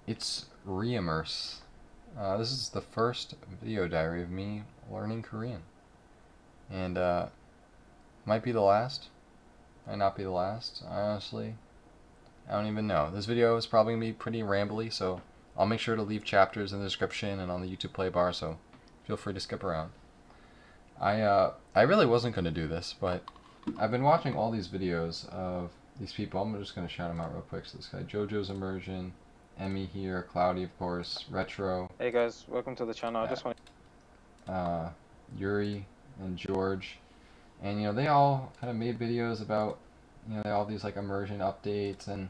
It's re-immerse. This is the first video diary of me learning Korean, and might be the last. Might not be the last. Honestly, I don't even know. This video is probably gonna be pretty rambly, so I'll make sure to leave chapters in the description and on the YouTube play bar. So feel free to skip around. I really wasn't gonna do this, but I've been watching all these videos of these people. I'm just gonna shout them out real quick. So this guy, JoJo's Immersion, Emmy here, Cloudy of course, Retro, Hey guys, welcome to the channel. I just want uh, Yuri, and George, and they all kind of made videos about they all these like immersion updates and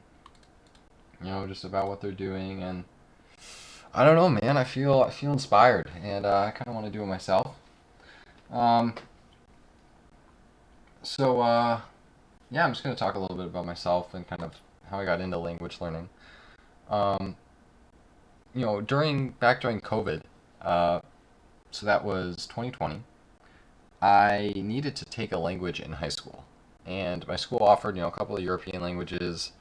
just about what they're doing. And I don't know, man. I feel inspired, and I kind of want to do it myself. Um, so yeah, I'm just gonna talk a little bit about myself and kind of how I got into language learning. Um, during COVID, uh, so that was 2020. I needed to take a language in high school, and my school offered a couple of European languages,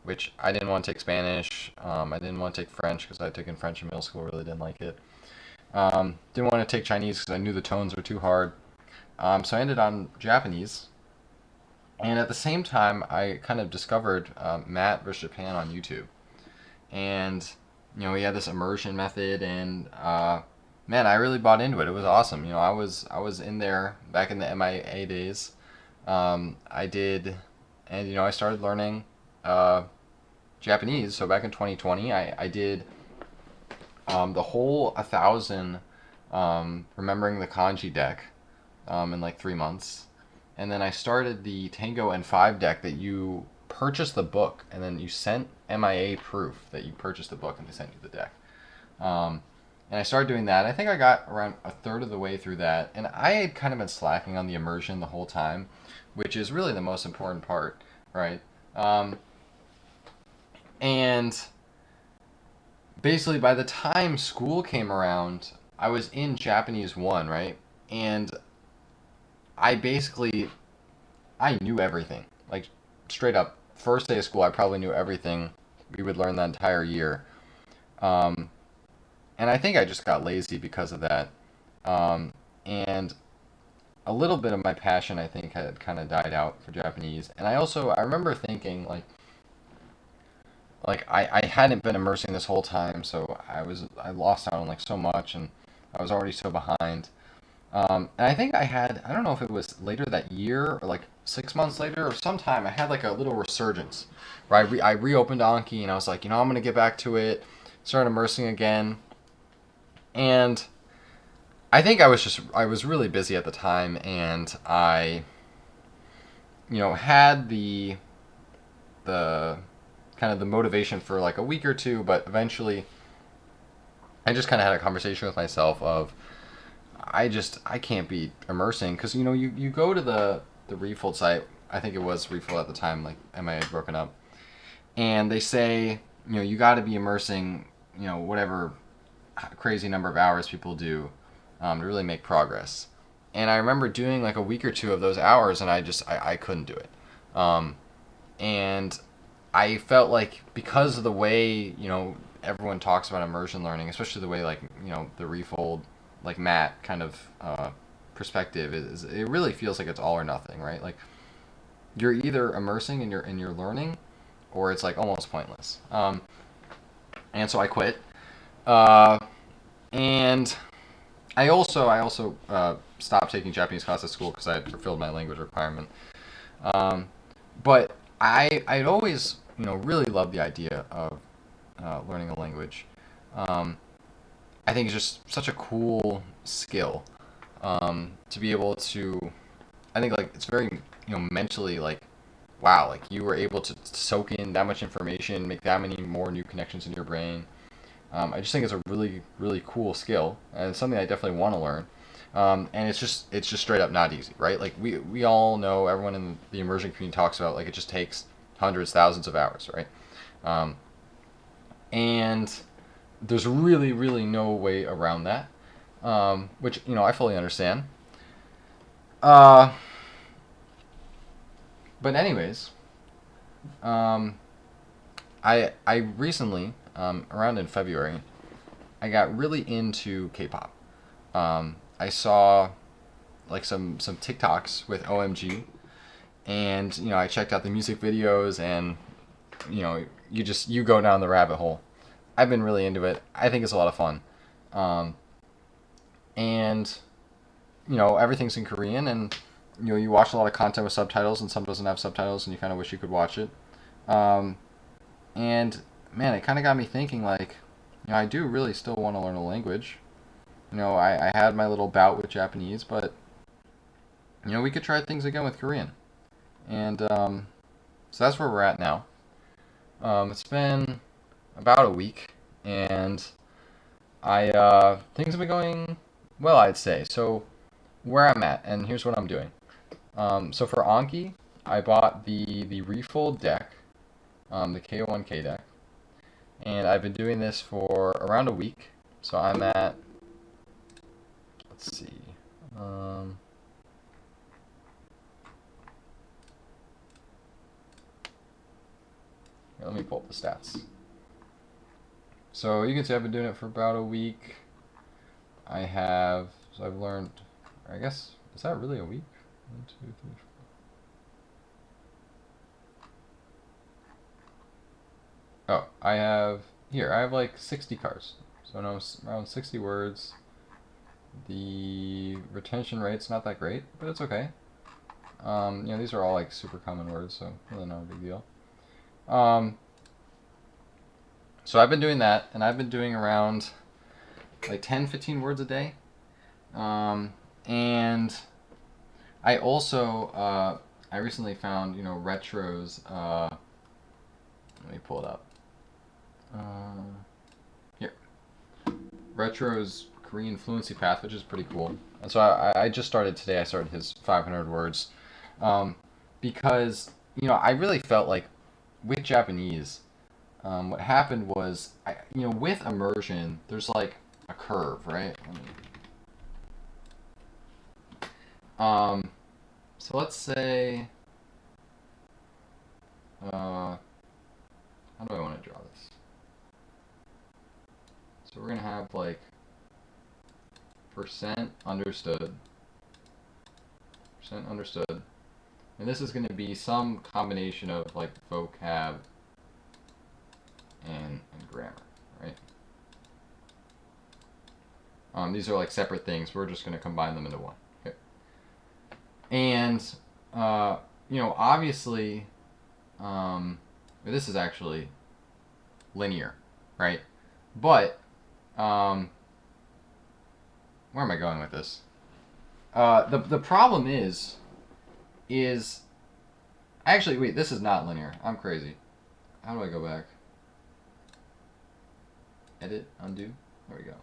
which I didn't want to take Spanish. I didn't want to take French because I'd taken French in middle school, really didn't like it. Didn't want to take Chinese because I knew the tones were too hard. So I ended on Japanese, and at the same time, I kind of discovered Matt vs. Japan on YouTube, and he had this immersion method, and man, I really bought into it. It was awesome. I was in there back in the MIA days. I did, and I started learning Japanese. So back in 2020, I did the whole 1,000 remembering the kanji deck in like 3 months, and then I started the Tango N5 deck that you purchased the book, and then you sent MIA proof that you purchased the book, and they sent you the deck. And I started doing that. I think I got around a third of the way through that, and I had kind of been slacking on the immersion the whole time, which is really the most important part, right? And basically, by the time school came around, I was in Japanese 1, right? And I knew everything. Like, straight up, first day of school, I probably knew everything we would learn that entire year. Um, and I think I just got lazy because of that. And a little bit of my passion, I think, had kind of died out for Japanese. And I remember thinking like I hadn't been immersing this whole time, so I lost out on like so much, and I was already so behind. And I think I don't know if it was later that year or like 6 months later or sometime, I had like a little resurgence, where I reopened Anki, and I was like, I'm gonna get back to it, started immersing again, and I think I was really busy at the time, and I had the kind of the motivation for like a week or two, but eventually I just kind of had a conversation with myself of I can't be immersing, because you go to the Refold site. I think it was Refold at the time, like MIA had broken up, and they say you got to be immersing whatever crazy number of hours people do to really make progress. And I remember doing like a week or two of those hours, and I couldn't do it. And I felt like, because of the way everyone talks about immersion learning, especially the way like the Refold, like Matt kind of perspective is, it really feels like it's all or nothing, right? Like, you're either immersing in your learning, or it's like almost pointless. And so I quit. And I also stopped taking Japanese class at school because I had fulfilled my language requirement. Um, but I'd always really loved the idea of learning a language. Um, I think it's just such a cool skill, to be able to. I think like it's very mentally like, wow, like you were able to soak in that much information, make that many more new connections in your brain. I just think it's a really really cool skill, and it's something I definitely want to learn. And it's just straight up not easy, right? Like we all know, everyone in the immersion community talks about, like, it just takes hundreds, thousands of hours, right? Um, and there's really really no way around that, which I fully understand. Uh, but anyways, um, I recently around in February, I got really into K-pop. I saw like some TikToks with OMG, and I checked out the music videos, and you go down the rabbit hole. I've been really into it. I think it's a lot of fun, and everything's in Korean, and you watch a lot of content with subtitles, and some doesn't have subtitles, and you kind of wish you could watch it. Um, and man, it kind of got me thinking, like, I do really still want to learn a language. I had my little bout with Japanese, but we could try things again with Korean. And so that's where we're at now. It's been about a week, and things have been going well, I'd say. So where I'm at, and here's what I'm doing. So for Anki, I bought the refold deck, the KO1K deck, and I've been doing this for around a week. So I'm at, let's see, let me pull up the stats. So you can see I've been doing it for about a week. So I've learned, I guess, is that really a week? 1, 2, 3, 4. Oh, I have like 60 cars. So now around 60 words. The retention rate's not that great, but it's okay. These are all like super common words, so really not a big deal. So I've been doing that, and I've been doing around like 10, 15 words a day. And I also, I recently found, Retro's, let me pull it up. Here. Retro's Korean fluency path, which is pretty cool. And so I just started today. I started his 500 words. Because, I really felt like with Japanese, what happened was, with immersion, there's like a curve, right? So let's say, how do I want to draw this? So we're going to have like percent understood, and this is going to be some combination of like vocab and grammar, right? These are like separate things. We're just going to combine them into one. Okay. And obviously, this is actually linear, right? But where am I going with this? The problem is actually, wait, this is not linear. I'm crazy. How do I go back? Edit, undo. There we go.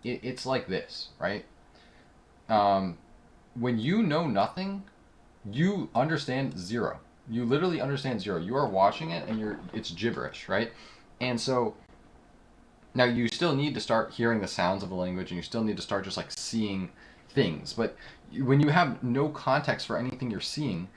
It's like this, right? When you know nothing, you understand zero. You literally understand zero. You are watching it, and it's gibberish, right? And so now you still need to start hearing the sounds of the language, and you still need to start just like seeing things. But when you have no context for anything you're seeing,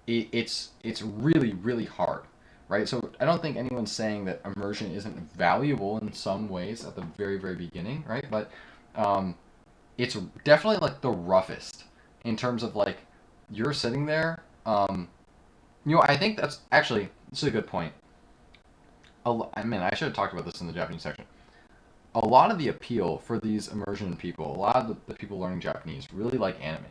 it's really, really hard, right? So I don't think anyone's saying that immersion isn't valuable in some ways at the very, very beginning, right? But it's definitely like the roughest in terms of like you're sitting there. I think this is a good point. I should have talked about this in the Japanese section. A lot of the appeal for these immersion people, a lot of the people learning Japanese really like anime.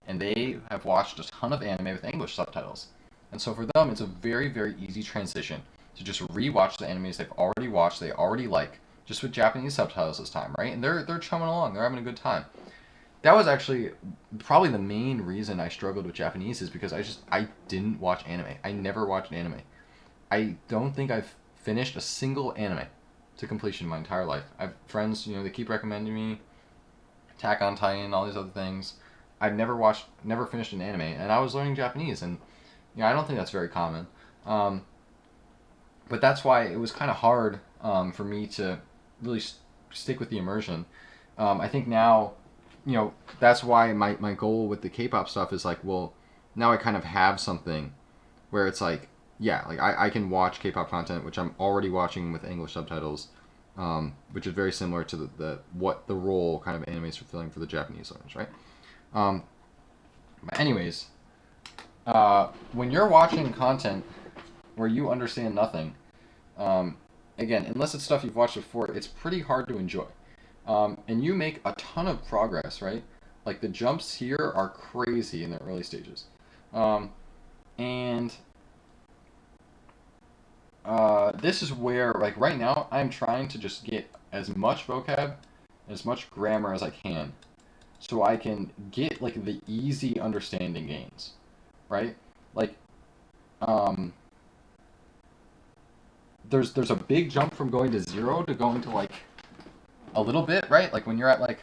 And they have watched a ton of anime with English subtitles. And so for them, it's a very, very easy transition to just rewatch the animes they've already watched, they already like, just with Japanese subtitles this time, right? And they're chumming along, they're having a good time. That was actually probably the main reason I struggled with Japanese, is because I didn't watch anime. I never watched anime. I don't think I've finished a single anime to completion my entire life. I have friends, they keep recommending me Attack on Titan, all these other things. I've never finished an anime, and I was learning Japanese, and I don't think that's very common. But that's why it was kind of hard for me to really stick with the immersion. I think now, that's why my goal with the K-pop stuff is like, well, now I kind of have something where it's like, yeah, like I can watch K-pop content, which I'm already watching with English subtitles, which is very similar to the what the role kind of anime is fulfilling for the Japanese learners, right? Um, but anyways, when you're watching content where you understand nothing, again, unless it's stuff you've watched before, it's pretty hard to enjoy. And you make a ton of progress, right? Like the jumps here are crazy in the early stages. And this is where, like right now, I'm trying to just get as much vocab, as much grammar as I can, so I can get like the easy understanding gains, right? Like, um, there's a big jump from going to 0 to going to like a little bit, right? Like when you're at like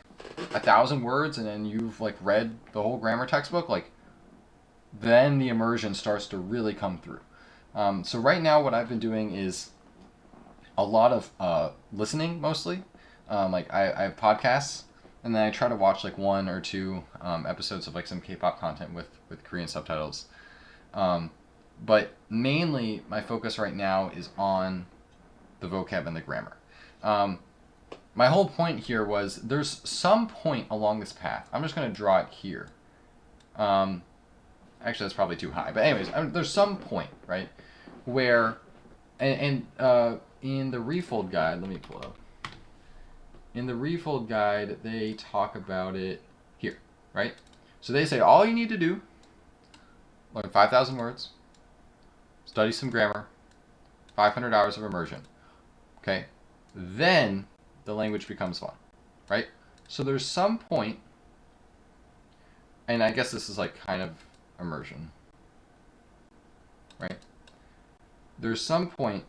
1,000 words and then you've like read the whole grammar textbook, like then the immersion starts to really come through. So right now, what I've been doing is a lot of listening mostly. Like I have podcasts, and then I try to watch like 1 or 2 episodes of like some K-pop content with Korean subtitles. But mainly, my focus right now is on the vocab and the grammar. My whole point here was there's some point along this path. I'm just going to draw it here. Actually, that's probably too high. But anyways, there's some point, right, where, and in the Refold guide, let me pull up. In the Refold guide, they talk about it here, right? So they say all you need to do, learn 5,000 words, study some grammar, 500 hours of immersion, okay? Then the language becomes fun, right? So there's some point, and I guess this is like kind of immersion, right? There's some point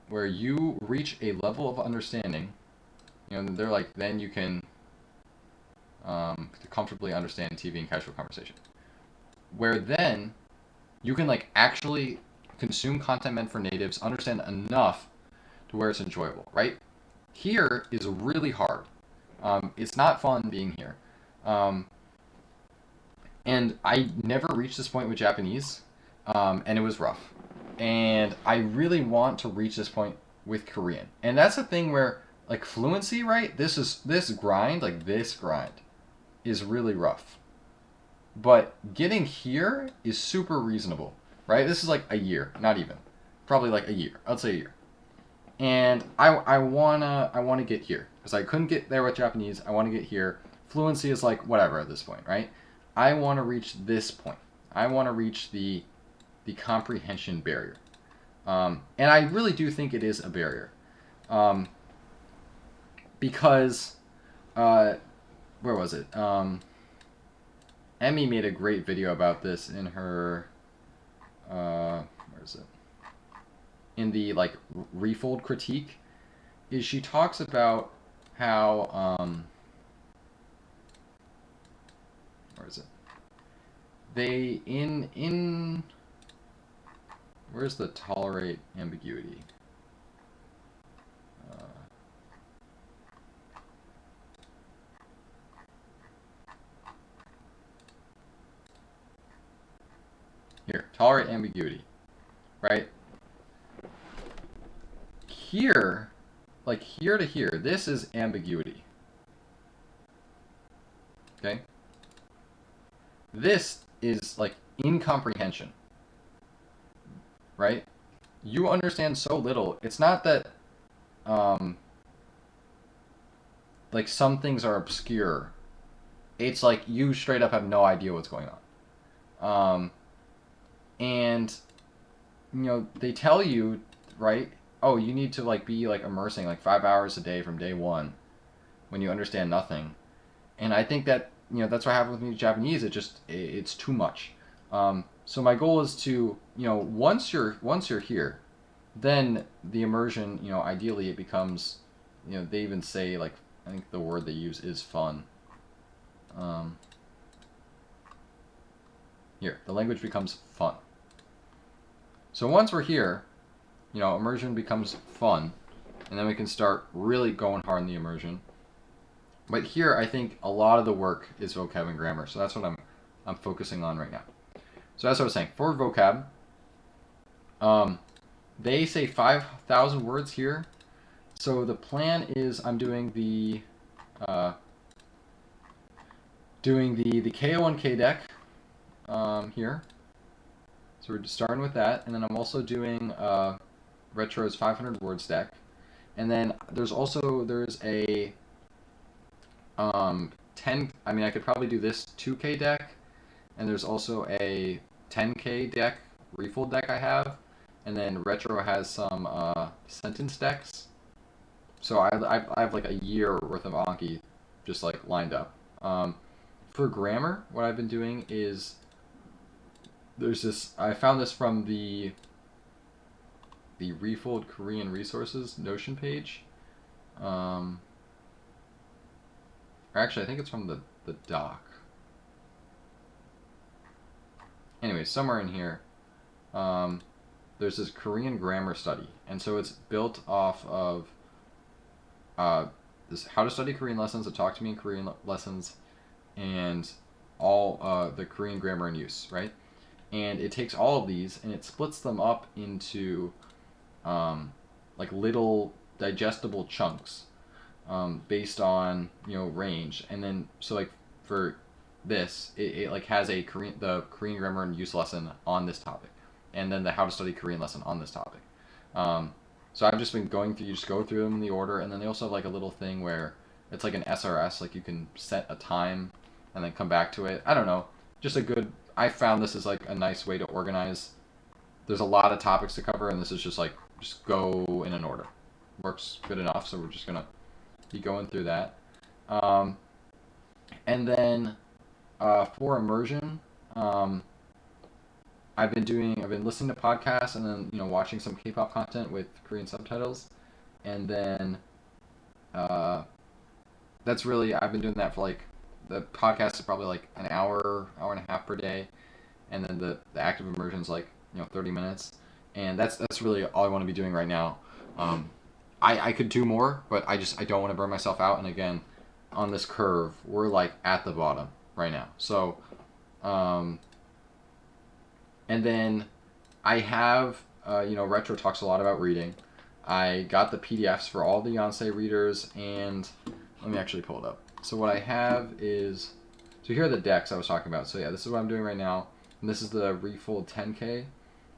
where you reach a level of understanding, you know, they're like, then you can comfortably understand TV and casual conversation, where then you can like actually consume content meant for natives, understand enough to where it's enjoyable, right? Here is really hard. It's not fun being here. And I never reached this point with Japanese, and it was rough. And I really want to reach this point with Korean. And that's the thing where, like, fluency, right? This grind is really rough. But getting here is super reasonable, right? This is like a year, not even. Probably like a year. I'd say a year. And I wanna get here because I couldn't get there with Japanese. I want to get here. Fluency is like whatever at this point, right? I want to reach this point. I want to reach the comprehension barrier, and I really do think it is a barrier, because where was it? Emmy made a great video about this in her where is it? In the like Refold critique, is she talks about how where is it? They in where's the tolerate ambiguity? Here, tolerate ambiguity, right? Here, like here to here, this is ambiguity. Okay? This is like incomprehension, right? You understand so little. It's not that like some things are obscure. It's like you straight up have no idea what's going on. And you know, they tell you, right? Oh, you need to like be like immersing like 5 hours a day from day one when you understand nothing. And I think that, you know, that's what happened with me with Japanese. It's too much. So my goal is to, you know, once you're here, then the immersion, you know, ideally it becomes, you know, they even say like, I think the word they use is fun. Here, the language becomes fun. So once we're here, you know, immersion becomes fun, and then we can start really going hard in the immersion. But here, I think a lot of the work is vocab and grammar, so that's what I'm focusing on right now. So as I was saying, for vocab, They say 5,000 words here. So the plan is I'm doing the KO1K deck here. So we're just starting with that, and then I'm also doing Retro's 500 words deck, and then there's a 10. I mean, I could probably do this 2K deck, and there's also a 10K deck refold deck I have, and then Retro has some sentence decks. So I have like a year worth of Anki just like lined up. For grammar, what I've been doing is I found this from the Refold Korean Resources Notion page. Actually, I think it's from the doc. Anyway, somewhere in here, there's this Korean grammar study, and so it's built off of this How to Study Korean Lessons, a Talk to Me in Korean lessons, and all the Korean grammar in use, right? And it takes all of these and it splits them up into like little digestible chunks based on range, and then so like for this it like has the Korean grammar and use lesson on this topic, and then the How to Study Korean lesson on this topic. So I've just been going through. You just go through them in the order, and then they also have like a little thing where it's like an SRS, like you can set a time and then come back to it. I don't know, just a good. I found this is like a nice way to organize. There's a lot of topics to cover, and this is just like just go in an order. Works good enough, so we're just gonna be going through that. And then for immersion, I've been listening to podcasts, and then watching some K-pop content with Korean subtitles, and then that's really I've been doing that for like the podcast is probably like an hour and a half per day, and then the active immersion is like 30 minutes, and that's really all I want to be doing right now. I could do more, but I don't want to burn myself out, and again, on this curve we're like at the bottom right now. So and then I have Retro talks a lot about reading. I got the PDFs for all the Yonsei readers, and let me actually pull it up. So what I have is, so here are the decks I was talking about. So yeah, this is what I'm doing right now, and this is the Refold 10K,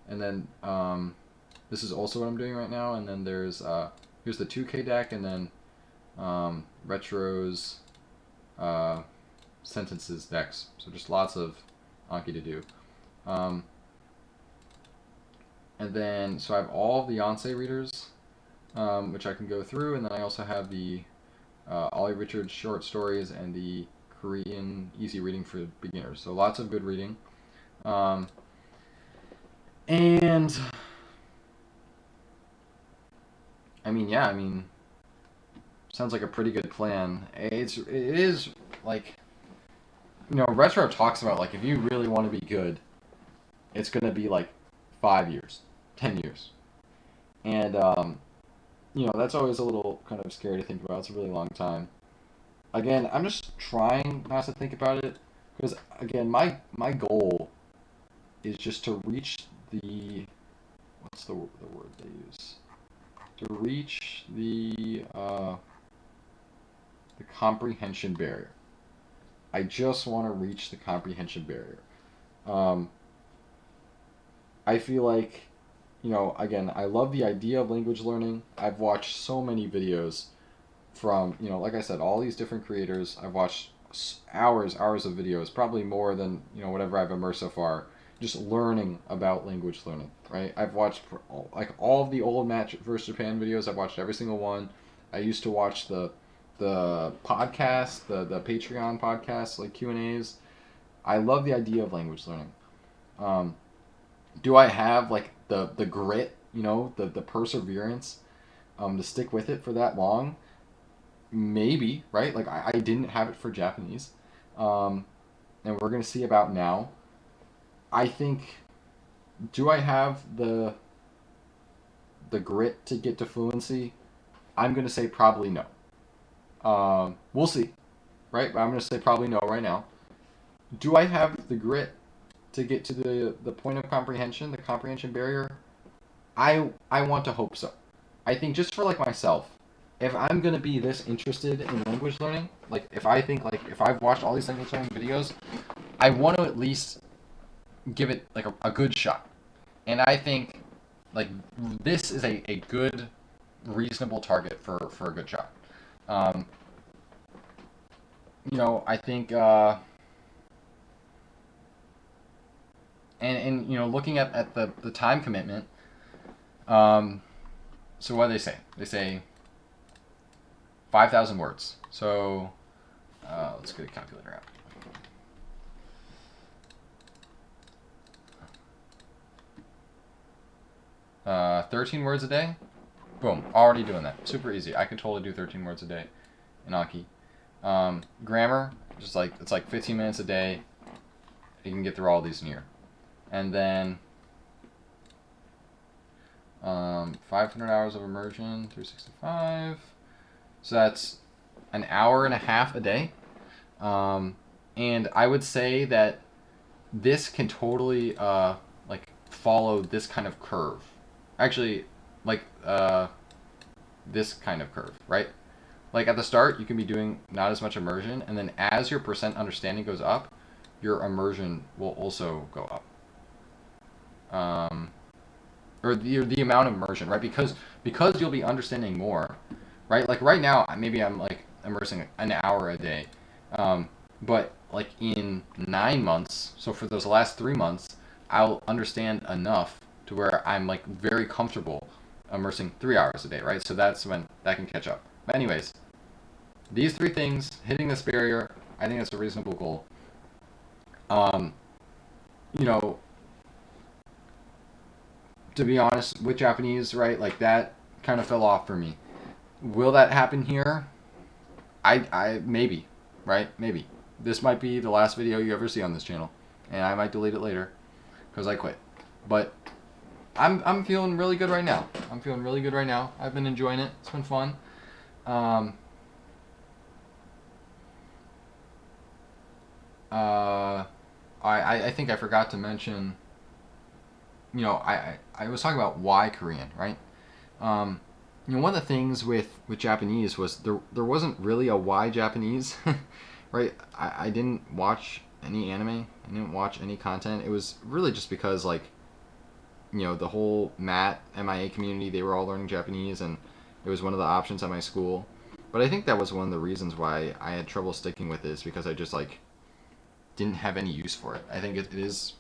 and then this is also what I'm doing right now, and then there's here's the 2K deck, and then Retro's sentences decks. So just lots of Anki to do. And then so I have all of the Yonsei readers, which I can go through, and then I also have the Ollie Richards short stories and the Korean easy reading for beginners. So lots of good reading. And I mean, sounds like a pretty good plan. It is like, Retro talks about like if you really want to be good, it's gonna be like 5 years, 10 years, and that's always a little kind of scary to think about. It's a really long time. Again, I'm just trying not to think about it, because again, my goal is just to reach what's the word they use? To reach the comprehension barrier. I just want to reach the comprehension barrier. I feel like, again, I love the idea of language learning. I've watched so many videos from, like I said, all these different creators. I've watched hours of videos, probably more than, whatever I've immersed so far, just learning about language learning, right? I've watched like all of the old Match vs. Japan videos. I've watched every single one. I used to watch the podcast, the Patreon podcasts, like Q&As. I love the idea of language learning. Do I have like the grit, the perseverance to stick with it for that long? Maybe, right? Like I didn't have it for Japanese, and we're gonna see about now. I think, do I have the grit to get to fluency? I'm gonna say probably no. We'll see, right? But I'm gonna say probably no right now. Do I have the grit to get to the point of comprehension, the comprehension barrier? I want to hope so. I think just for like myself, if I'm gonna be this interested in language learning, like if I think like if I've watched all these language learning videos, I want to at least give it like a good shot. And I think like this is a good, reasonable target for a good shot. Um, I think and looking at the time commitment. So what do they say? They say 5,000 words. So let's get a calculator out. 13 words a day. Boom, already doing that. Super easy. I could totally do 13 words a day in Anki. Grammar, just like it's like 15 minutes a day. You can get through all these in a year. And then 500 hours of immersion, 365. So that's an hour and a half a day. And I would say that this can totally like follow this kind of curve. Actually, like this kind of curve, right? Like at the start, you can be doing not as much immersion, and then as your percent understanding goes up, your immersion will also go up. Or the amount of immersion, right? Because you'll be understanding more, right? Like right now, maybe I'm like immersing an hour a day, but like in 9 months, so for those last 3 months, I'll understand enough to where I'm like very comfortable immersing 3 hours a day, right? So that's when that can catch up. But anyways, these 3 things, hitting this barrier, I think that's a reasonable goal. You know, to be honest, with Japanese, right, like that kind of fell off for me. Will that happen here? I maybe, right? Maybe. This might be the last video you ever see on this channel, and I might delete it later because I quit. But I'm feeling really good right now. I've been enjoying it. It's been fun. I think I forgot to mention. I was talking about why Korean, right? One of the things with Japanese was there wasn't really a why Japanese, right? I didn't watch any anime. I didn't watch any content. It was really just because like, the whole MIA community, they were all learning Japanese, and it was one of the options at my school. But I think that was one of the reasons why I had trouble sticking with this, because I just like didn't have any use for it. I think it is,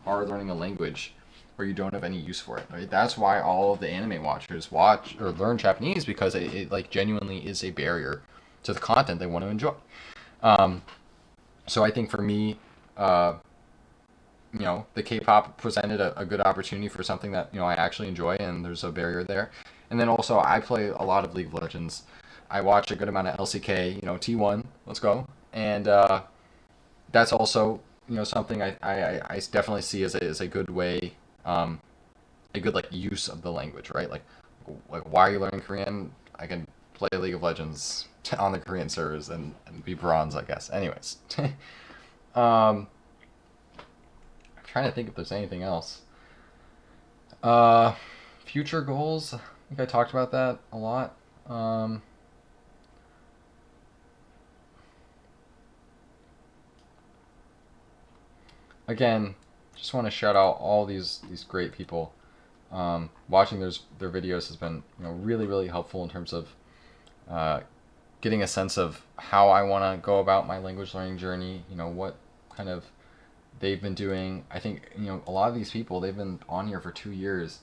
hard learning a language where you don't have any use for it, right? That's why all of the anime watchers watch or learn Japanese, because it like genuinely is a barrier to the content they want to enjoy. So I think for me, the K-pop presented a good opportunity for something that, I actually enjoy, and there's a barrier there. And then also I play a lot of League of Legends. I watch a good amount of LCK, T1, let's go. And that's also, something I definitely see as a good way, a good like use of the language, right? Like why are you learning Korean? I can play League of Legends on the Korean servers and be bronze, I guess. Anyways, I'm trying to think if there's anything else. Future goals. I think I talked about that a lot. Again, just want to shout out all these great people. Watching their videos has been really really helpful in terms of getting a sense of how I want to go about my language learning journey. What kind of they've been doing. I think a lot of these people, they've been on here for 2 years,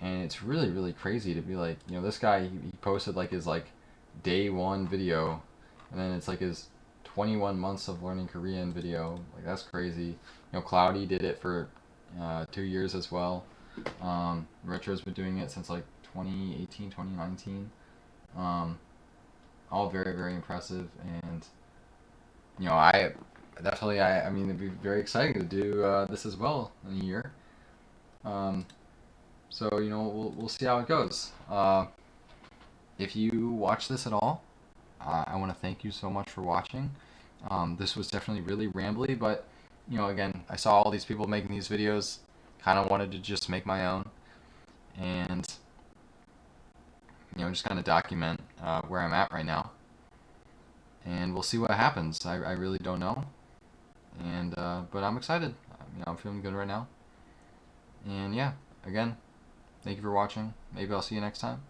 and it's really really crazy to be like, this guy, he posted like his like day 1 video, and then it's like his 21 months of learning Korean video. Like that's crazy. Cloudy did it for 2 years as well. Retro's been doing it since like 2018, 2019. All very very impressive, and I definitely, I mean, it'd be very exciting to do this as well in a year. So we'll see how it goes. If you watch this at all, I want to thank you so much for watching. This was definitely really rambly, but again, I saw all these people making these videos, kind of wanted to just make my own, and just kind of document where I'm at right now, and we'll see what happens. I really don't know, and but I'm excited. I'm feeling good right now, and yeah, again, thank you for watching. Maybe I'll see you next time.